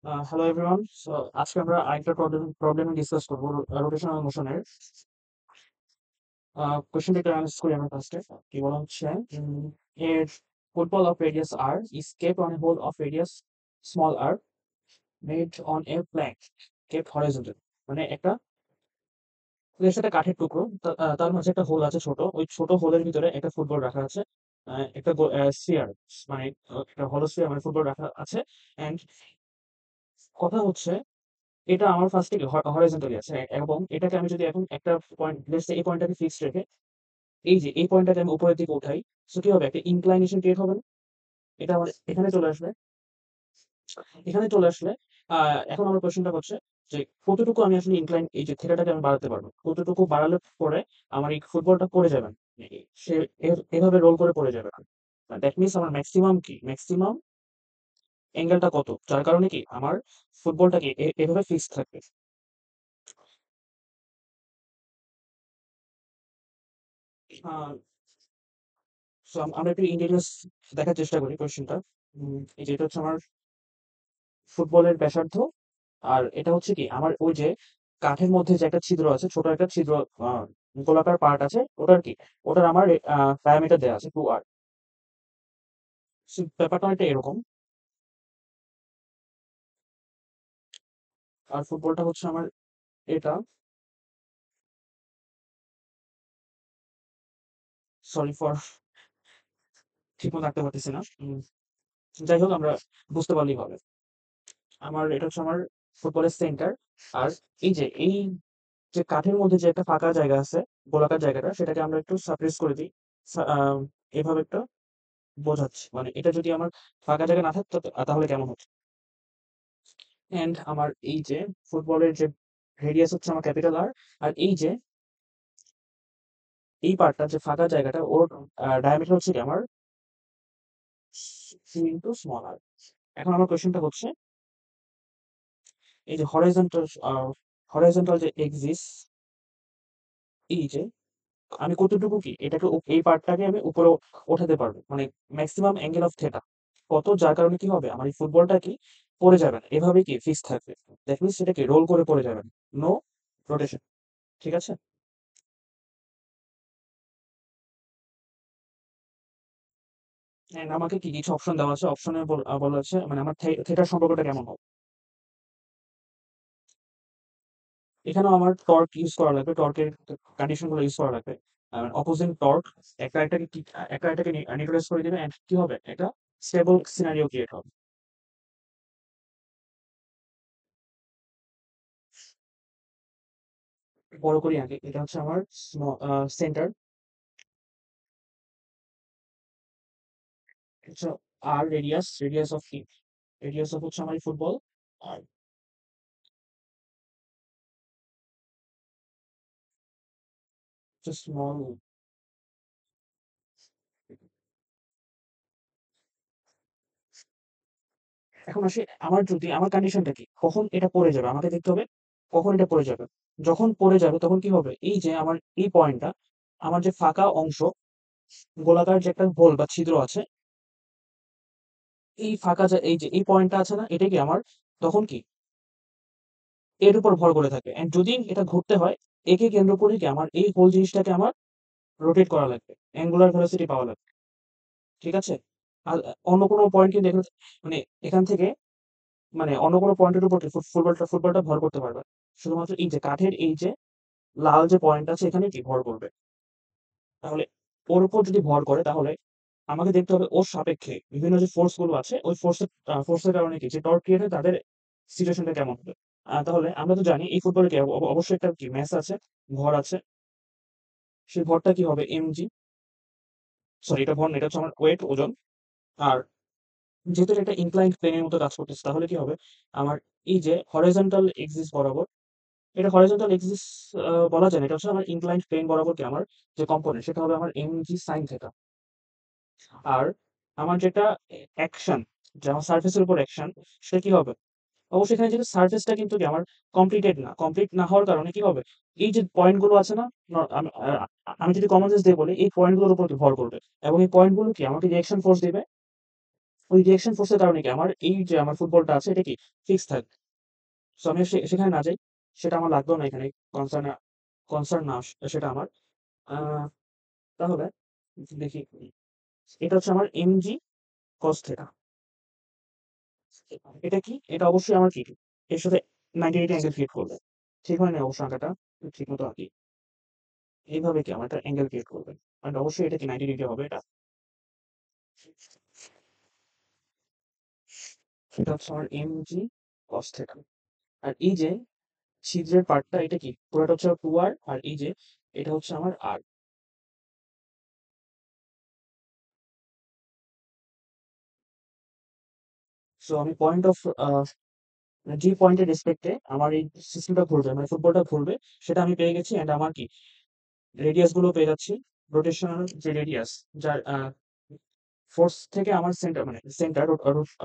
Hello everyone. So আজকে আমরা আরেকটা প্রবলেম ডিসকাস করবো রোটেশনাল মোশনের। কোশ্চেনটা একটু অ্যানালাইসিস করি আমরা ফার্স্টে। কি বলা হচ্ছে, এর football of radius R is kept on a hole of radius small r made on a plank kept horizontal. মানে একটা এর সাথে কাঠের টুকরো, তার মাঝে একটা হোল আছে ছোট, ওই ছোট হোলের ভিতরে একটা ফুটবল রাখা আছে। একটা স্ফিয়ার, মানে একটা হলো স্ফিয়ার, মানে ফুটবল রাখা আছে। এন্ড কথা হচ্ছে, এটা আমার ফার্স্ট থেকে হরাইজন্টালি আছে, এবং এটাকে আমি যদি এখন একটা পয়েন্ট, লেটস সে এই পয়েন্টটাকে ফিক্সড রেখে এই যে এই পয়েন্টটাকে আমি উপরের দিকে উঠাই, সো কি হবে, একটা ইনক্লাইনেশন ক্রিয়েট হবে না? এটা আমার এখানে চলে আসবে। এখানে চলে আসলে এখন আমার কোশ্চেনটা হচ্ছে যে কতটুকু আমি আসলে ইনক্লাইন, এই যে থিটাটাকে আমি বাড়াতে পারবো, কতটুকু বাড়ালে পরে আমার এই ফুটবলটা পড়ে যাবে না। সে এভাবে রোল করে পড়ে যাবে না। দ্যাট মিনস আমার ম্যাক্সিমাম কি, ম্যাক্সিমাম অ্যাঙ্গেলটা কত, যার কারণে কি আমার ফুটবলটাকে এভাবে ফিক্সড থাকবে। আহ সো আমরা একটু ইন্ডিটেলস দেখার চেষ্টা করি কোয়েশ্চেনটা। এই যে এটা হচ্ছে আমার ফুটবলের ব্যাসার্ধ, আর এটা হচ্ছে কি আমার ওই যে কাঠের মধ্যে যে একটা ছিদ্র আছে, ছোট একটা ছিদ্র, আহ, গোলাকার পার্ট আছে, ওটার কি, ওটার আমার ডায়ামিটার দেওয়া আছে 2r। ব্যাপারটা অনেকটা এরকম। আর ফুটবলটা হচ্ছে আমার এটা, সরি ফর ঠিক মতো আঁকতে পারতেছি না। যাই হোক, আমরা বুঝতে পারলেই হবে। আমার এটা হচ্ছে আমার ফুটবলের সেন্টার। আর এই যে কাঠের মধ্যে যে একটা ফাঁকা জায়গা আছে, গোলাকার জায়গাটা, সেটাকে আমরা একটু সাপ্রেস করে দিই। এভাবে একটা বোঝাচ্ছি, মানে এটা যদি আমার ফাঁকা জায়গা না থাকতো তাহলে কেমন হতো। এন্ড আমার এই যে ফুটবলের যে রেডিয়াস হচ্ছে আমার ক্যাপিটাল আর, আর এই যে এই পার্টটা, যে ফাঁকা জায়গাটা, ওর ডায়ামিটার হচ্ছে কি আমার সি ইন্টু স্মল আর। এখন আমার কোয়েশ্চেনটা হচ্ছে, এই যে হরাইজন্টাল যে এক্সিস, এই যে আমি কতটুকু কি এটাকে এই পার্টটাকে আমি উপরে ওঠাতে পারবো, মানে ম্যাক্সিমাম অ্যাঙ্গেল অফ থেটা কত, যার কারণে কি হবে, আমার এই ফুটবলটা কি পড়ে যাবে না, এভাবে কি ফিক্স থাকবে। দ্যাট মিনস সেটা কি রোল করে পড়ে যাবে না, নো রোটেশন। ঠিক আছে। এন্ড আমাকে কি কিছু অপশন দেওয়া আছে, অপশনে বলা আছে মানে আমার থেটার সম্পর্কটা কেমন হবে। এখানেও আমার টর্ক ইউজ করা লাগবে, টর্কের কন্ডিশন গুলো ইউজ করা লাগবে। অপোজিং টর্ক একটা একটাকে নিউট্রালাইজ করে দিবে, এন্ড কি হবে, একটা স্টেবল সিনারিও ক্রিয়েট হবে। বড় করি আগে, এটা হচ্ছে আমার সেন্টার, হচ্ছে আর রেডিয়াস অফ কি, রেডিয়াস অফ হচ্ছে আমার ফুটবল। আর স্মল। এখন আসি, আমার যদি আমার কন্ডিশনটা কি, কখন এটা পড়ে যাবে আমাকে দেখতে হবে, কখন এটা পড়ে যাবে। যখন পড়ে যাবে তখন কি হবে, এই যে আমার এই পয়েন্টটা, আমার যে ফাঁকা অংশ, গোলাকার যে একটা হোল বা ছিদ্র আছে, এই ফাঁকা এই যে এই পয়েন্টটা আছে না, এটা কি আমার তখন কি এর উপর ভর করে থাকে। এন্ড যদি এটা ঘুরতে হয়, একে কেন্দ্র করে কি আমার এই হোল জিনিসটাকে আমার রোটেট করা লাগবে, অ্যাঙ্গুলার ভেলোসিটি পাওয়া লাগবে। ঠিক আছে। আর অন্য কোনো পয়েন্ট কিন্তু এখানে, মানে এখান থেকে, মানে অন্য কোনো পয়েন্টের উপর কি ফুটবলটা ভর করতে পারবে না। শুধুমাত্র এই যে কাঠের এই যে লাল যে পয়েন্ট আছে, এখানে কি ভর করবে। তাহলে ওর উপর যদি ভর করে, তাহলে আমাকে দেখতে হবে ওর সাপেক্ষে বিভিন্ন যে ফোর্স গুলো আছে, ওই ফোর্সের কারণে কি যে টর্ক ক্রিয়েট হয়, তাদের সিচুয়েশনটা কেমন হবে। তাহলে আমরা তো জানি এই ফুটবলে কি অবশ্যই একটা কি ম্যাস আছে, ভর আছে। সেই ভরটা কি হবে, এমজি, সরি এটা ভর না, এটা হচ্ছে আমার ওয়েট, ওজন। আর যেহেতু এটা একটা ইনক্লাইন্ড প্লেনের মতো কাজ করতেছে, তাহলে কি হবে, আমার এই যে হরাইজন্টাল এক্সিস বরাবর, এটা হরাইজন্টাল এক্সিস বলা যায় না, এটা হচ্ছে আমার ইনক্লাইন্ড প্লেন বরাবর কি আমার যে কম্পোনেন্ট, সেটা হবে আমার এমজি সাইন থেটা। আর আমার যেটা অ্যাকশন, যে আমার সার্ফেসের উপর অ্যাকশন, সেটা কি হবে, অবশ্যই এখানে যেহেতু সার্ফেসটা কিন্তু কি আমার কমপ্লিট না হওয়ার কারণে কি হবে, এই যে পয়েন্ট গুলো আছে না, আমি যদি কমন সেন্স দিয়ে বলি, এই পয়েন্ট গুলোর উপর কি ভর করবে, এবং এই পয়েন্ট গুলো কি আমাকে রিঅ্যাকশন ফোর্স দিবে। ওই রিঅ্যাকশন ফোর্সের কারণে কি আমার এই যে আমার ফুটবলটা আছে এটা কি ফিক্স থাকবে। সো আমি সেখানে না যাই, সেটা আমার লাগবেও না এখানে, কনসার্ন কনসার্ন না সেটা আমার। আহ, তাহলে দেখি, এটা হচ্ছে আমার mg cos theta। এটা কি, এটা অবশ্যই আমার কি এর সাথে 90 ডিগ্রি অ্যাঙ্গেল ক্রিয়েট করবে। ঠিক হয় না অবশ্য আঁকাটা ঠিক মতো আঁকি, এইভাবে কি আমার একটা অ্যাঙ্গেল ক্রিয়েট করবে, মানে অবশ্যই এটা কি 90 ডিগ্রি হবে এটা। এটা হচ্ছে আমার mg cos theta। আর এই যে ছিদ্রের পার্টটা এটা কি পুরোটা হচ্ছে 2r, আর এই যে এটা হচ্ছে আমার r। সো আমি পয়েন্ট অফ যে পয়েন্টের রেসপেক্টে আমার এই সিস্টেমটা ঘুরবে, মানে ফুটবলটা ঘুরবে, সেটা আমি পেয়ে গেছি। অ্যান্ড আমার কি রেডিয়াস গুলো পেয়ে যাচ্ছি, রোটেশনাল যে রেডিয়াস, যার ফোর্স থেকে আমার সেন্টার, মানে সেন্টার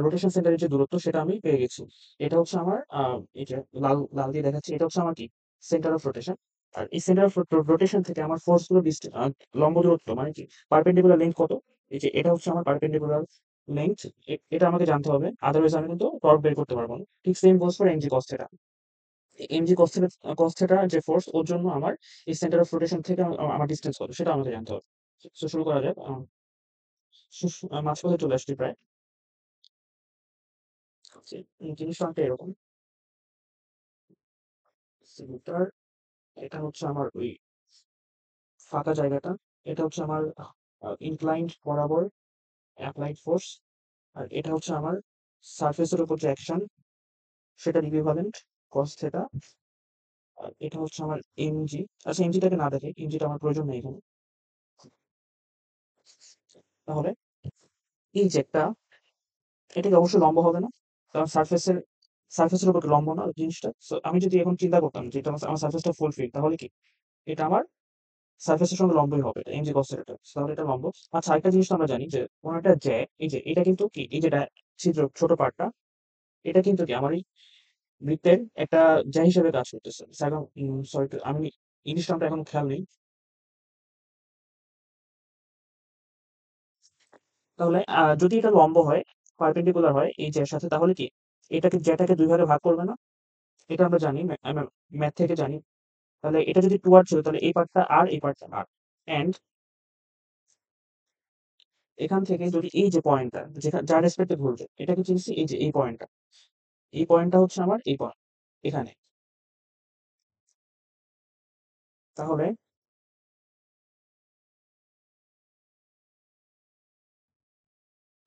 রোটেশন সেন্টারের যে দূরত্ব সেটা আমি পেয়ে গেছি। এটা হচ্ছে আমার এই যে লাল লাল দিয়ে দেখাচ্ছি, এটা হচ্ছে আমার কি সেন্টার অফ রোটেশন। আর এই সেন্টার অফ রোটেশন থেকে আমার ফোর্স গুলো লম্ব দূরত্ব, মানে কি পারপেন্ডিকুলার লেন্থ কত, এই যে এটা হচ্ছে আমার পারপেন্ডিকুলার লেন্থ। এটা আমাকে জানতে হবে, আদারওয়াইজ আমি কিন্তু টর্ক বের করতে পারবো না। ঠিক same goes for MG cos theta. MG cos theta যে ফোর্স, ওর জন্য আমার এই সেন্টার অফ রোটেশন থেকে আমার ডিস্টেন্স কত সেটা আমাকে জানতে হবে। তো শুরু করা যাক। মাঝপথে চলে আসছি প্রায়। জিনিসটা অনেকটা এরকম। সিলিন্ডার, এটা হচ্ছে আমার ওই ফাঁকা জায়গাটা, এটা হচ্ছে আমার ইনক্লাইন্ড বরাবর অ্যাপ্লাইড ফোর্স। আর এটা হচ্ছে আমার সারফেসের উপর যে অ্যাকশন, সেটার ইকুইভ্যালেন্ট কস থেটা। আর এটা হচ্ছে আমার এমজি। আচ্ছা এমজিটাকে না দেখে, এমজিটা আমার প্রয়োজন নেই এখানে। তাহলে এই যে একটা, এটা কি অবশ্যই লম্ব হবে না, কারণ সারফেসের উপর লম্ব না জিনিসটা। So, আমি যদি এখন চিন্তা করতাম যে এটা আমার সারফেসটা ফুল ফিট, তাহলে কি এটা আমার সারফেসের সঙ্গে লম্বই হবে, এটা এমজি কস এটা, তাহলে এটা লম্ব। আচ্ছা আরেকটা জিনিস তো আমরা জানি যে কোনো একটা জ্যা, এই যে এটা কিন্তু কি এই যে ছিদ্র ছোট পার্টটা, এটা কিন্তু কি আমার এই বৃত্তের একটা জ্যা হিসেবে কাজ করতেছে। সরি, আমি ইংলিশ টার্মটা এখন খেয়াল নেই। তাহলে যদি এটা লম্ব হয়, পারপেন্ডিকুলার হয় এই জ্যার সাথে, তাহলে কি এটাকে জ্যাটাকে দুই ভাগে ভাগ করবে না, এটা আমরা জানি, ম্যাথ থেকে জানি। তাহলে এটা যদি 2r ছিল, তাহলে এই পার্টটা আর এই পার্টটা আর। এন্ড এখান থেকে যদি এই যে পয়েন্টটা যেখানে যার রেসপেক্টে ঘুরবে, এটাকে চিনছি এই যে এই পয়েন্টটা, এই পয়েন্টটা হচ্ছে আমার এই পয়েন্ট এখানে। তাহলে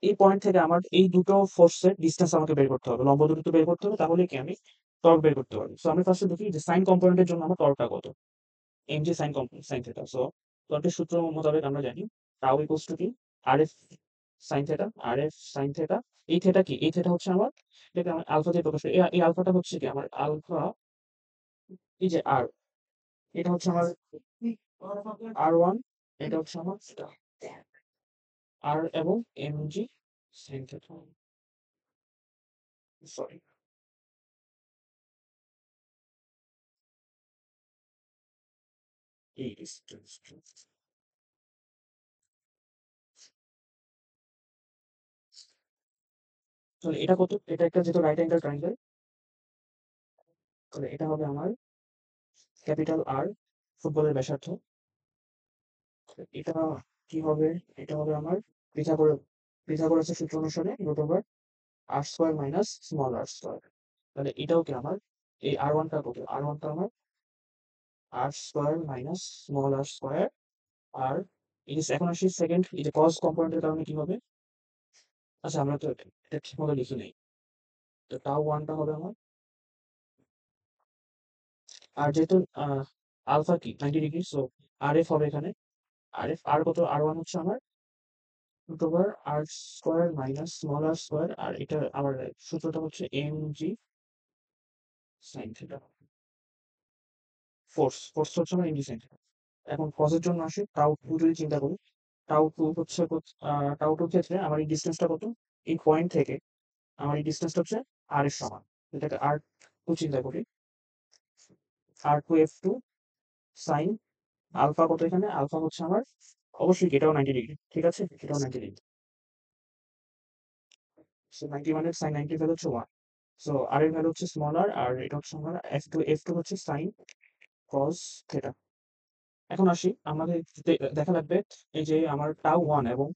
এই পয়েন্ট থেকে আমার এই দুটো ফোর্সের ডিসটেন্স আমাকে বের করতে হবে, লম্ব দূরত্ব বের করতে হবে, তাহলে কি আমি টর্ক বের করতে পারবো। সো আমি ফার্স্টে দেখি যে সাইন কম্পোনেন্টের জন্য আমার টর্কটা কত, MG sine component sine theta. So টর্কের সূত্র মোতাবেক আমরা জানি টাউ ইকুয়ালস টু কি r F sine theta, r F sine theta. এই থিটা কি, এই থিটা হচ্ছে আমার, এটাকে আমার আলফা দিয়ে প্রকাশ করি। এই আলফাটা হচ্ছে কি আমার আলফা, এই যে আর, এটা হচ্ছে আমার R1, এটা হচ্ছে আমার আর এবং mg sin theta। সরি, এই ডিসটেন্স, তাহলে এটা কত, এটা একটা যেহেতু রাইট অ্যাঙ্গেল ট্রায়াঙ্গেল, তাহলে এটা হবে আমার ক্যাপিটাল আর, ফুটবলের ব্যাসার্ধ। এটা কি হবে, এটা হবে আমার পিথাগোরাসের সূত্র অনুসারে root over R square minus small r square. তাহলে এটাও কি আমার এই আর ওয়ানটা কত, আর ওয়ানটা আমার আর square minus small r square. আর এই যে এখন আসি সেকেন্ড, এই যে কস কম্পোনেন্টের কারণে কি হবে। আচ্ছা আমরা তো এটা ঠিক মতো লিখি নেই। তো টাও ওয়ানটা হবে আমার, আর যেহেতু আলফা কি 90 ডিগ্রি, সো আর এফ হবে এখানে। আর এফ আর কত, আর ওয়ান হচ্ছে আমার root over R square minus small r square. আর এটা আমার সূত্রটা হচ্ছে M G sine theta. Force হচ্ছে আমার এম জি সাইন থিটা। এখন কজের জন্য আসি, টাউ টু যদি চিন্তা করি, টাউ টু হচ্ছে টাউ টুর ক্ষেত্রে আমার এই ডিস্টেন্সটা কত, এই পয়েন্ট থেকে আমার এই ডিস্টেন্সটা হচ্ছে আর এর সমান। এটাকে আর টু চিন্তা করি, r two F two sine alpha কত, এখানে আলফা হচ্ছে আমার অবশ্যই কি এটাও 90 ডিগ্রি, ঠিক আছে, এটাও 90 ডিগ্রি। সো 90 মানে sin 90 ভ্যালু হচ্ছে 1। সো r এর ভ্যালু হচ্ছে স্মল r আর এটা হচ্ছে আমার f2 হচ্ছে sin cos থিটা। এখন আসি আমাদের দেখা লাগবে এই যে আমার τ1 এবং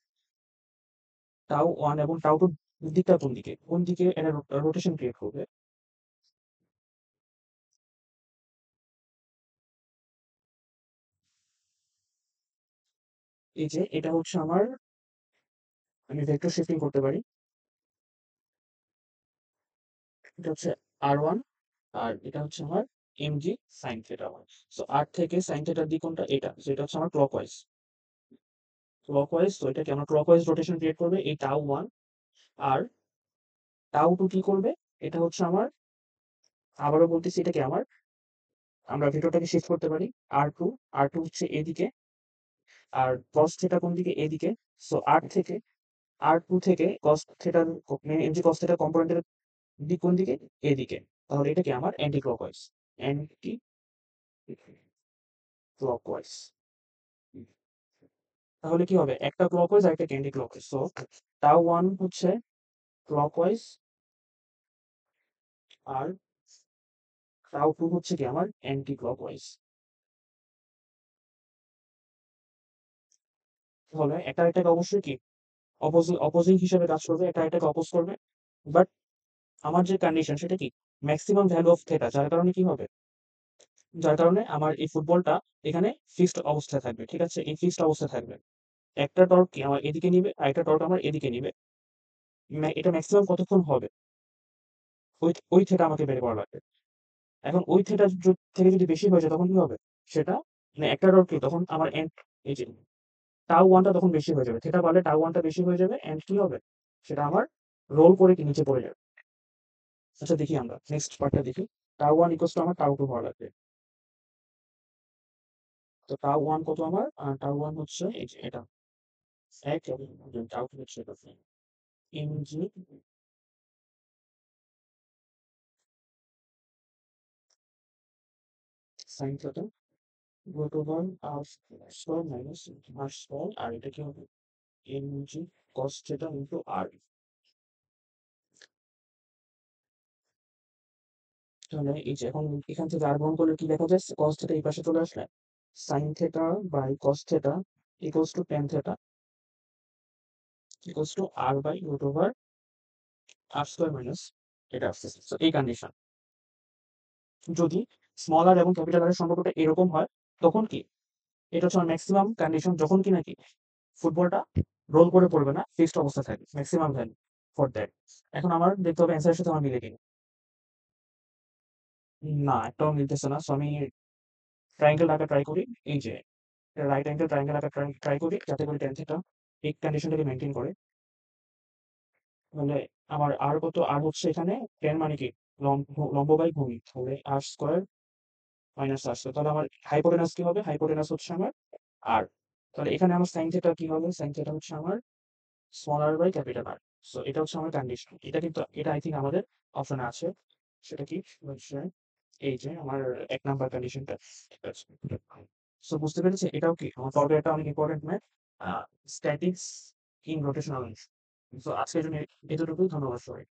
τ2 দিকটা কোন দিকে? কোন দিকে এটা রোটেশন ক্রিয়েট করবে? এই যে এটা হচ্ছে আমার আমি ভেক্টর শিফটিং করতে পারি। এটা হচ্ছে r1 আর এটা হচ্ছে আমার mg sin θ1। সো r থেকে sin θ দিক কোনটা? এটা। সো এটা হচ্ছে আমার ক্লকওয়াইজ। ক্লকওয়াইজ তো এটাকে আমরা ক্লকওয়াইজ রোটেশন ক্রিয়েট করবে এই τ1 আর τ2 কি করবে? এটা হচ্ছে আমার আবারও বলতেছি এটাকে আমরা ভেক্টরটাকে শিফট করতে পারি r2 হচ্ছে এদিকে আর cos θ কোন দিকে? এদিকে। সো r2 থেকে cos θ mg cos θ কম্পোনেন্টের দিক কোন দিকে? এদিকে। তাহলে এটা কি আমার অ্যান্টি ক্লকওয়াইজ। Anti clockwise. তাহলে কি হবে? একটা ক্লকওয়াইজ আর একটা অ্যান্টি ক্লকওয়াইজ। সো τ1 হচ্ছে ক্লকওয়াইজ আর τ2 হচ্ছে কি আমার অ্যান্টি ক্লকওয়াইজ। তাহলে একটা আরেকটাকে অবশ্যই কি অপোজিং হিসেবে কাজ করবে, একটা আরেকটাকে অপোজ করবে। বাট আমার যে কন্ডিশন সেটা কি? ম্যাক্সিমাম ভ্যালু অফ থিটা যার কারণে কি হবে? যার কারণে আমার এই ফুটবলটা এখানে ফিক্সড অবস্থায় থাকবে। ঠিক আছে? এই ফিক্সড অবস্থায় থাকবে। একটা টর্ক কি আমার এদিকে নিবে, আরেকটা টর্ক আমার এদিকে নিবে। এটা ম্যাক্সিমাম কতক্ষণ হবে? ওই থিটা আমাকে বের করা লাগবে। এখন ওই থিটা থেকে যদি বেশি হয়ে যায় তখন কি হবে? সেটা মানে একটা টর্ক কি তখন আমার এন্ড এই যে τ1 টা তখন বেশি হয়ে যাবে। থিটা বাড়লে τ1 টা বেশি হয়ে যাবে এন্ড কি হবে? সেটা আমার রোল করে কি নিচে পড়ে যাবে। আচ্ছা দেখি আমরা নেক্সট পার্টটা দেখি। τ1 ইকুয়ালস টু আমার τ2 হওয়া লাগবে। তো τ1 কত আমার? τ1 হচ্ছে এই যে এটা 1 এবং τ2 হচ্ছে এটা mg sin theta root over r square minus r square আর এটা কি হবে? mg cos theta into r। তাহলে এই যে এখন এখান থেকে r গ্রহণ করলে কি লেখা যায়? cos theta এই পাশে চলে আসলে sin theta by cos theta equals to tan theta equals to r by root over r square minus এটা আসছে। So এই কন্ডিশন যদি স্মল r এবং ক্যাপিটাল r এর সম্পর্কটা এরকম হয় তখন কি? এটা হচ্ছে আমার ম্যাক্সিমাম কন্ডিশন যখন কি নাকি ফুটবলটা রোল করে পড়বে না, ফিক্সড অবস্থায় থাকবে। Maximum value for that. এখন আমার দেখতে হবে অ্যান্সারের সাথে আমার মিলে কিনা। না, একটাও মিলতেছে না। সো আমি ট্রায়াঙ্গেল আঁকা ট্রাই করি। এই যে রাইট অ্যাঙ্গেল ট্রায়াঙ্গেল আঁকা ট্রাই করি যাতে করে tan থিটা এই কন্ডিশনটাকে মেইনটেইন করে। মানে আমার r কত? r হচ্ছে এখানে tan মানে কি? লম্ব বাই ভূমি। তাহলে r square minus r square. তাহলে আমার হাইপোটেনাস কি হবে? হাইপোটেনাস হচ্ছে আমার r। তাহলে এখানে আমার sin থিটা কি হবে? sin থিটা হচ্ছে আমার small r by capital R। So এটা হচ্ছে আমার কন্ডিশন। এটা কিন্তু এটা আই থিংক আমাদের অপশনে আছে। সেটা কি? হচ্ছে এই যে আমার ১ নাম্বার কন্ডিশনটা। ঠিক আছে। সো বুঝতে পেরেছি? এটাও কি? আমার পর্বে একটা অনেক important math statics in rotational motion. So আজকের জন্য এতটুকুই। ধন্যবাদ সবাইকে।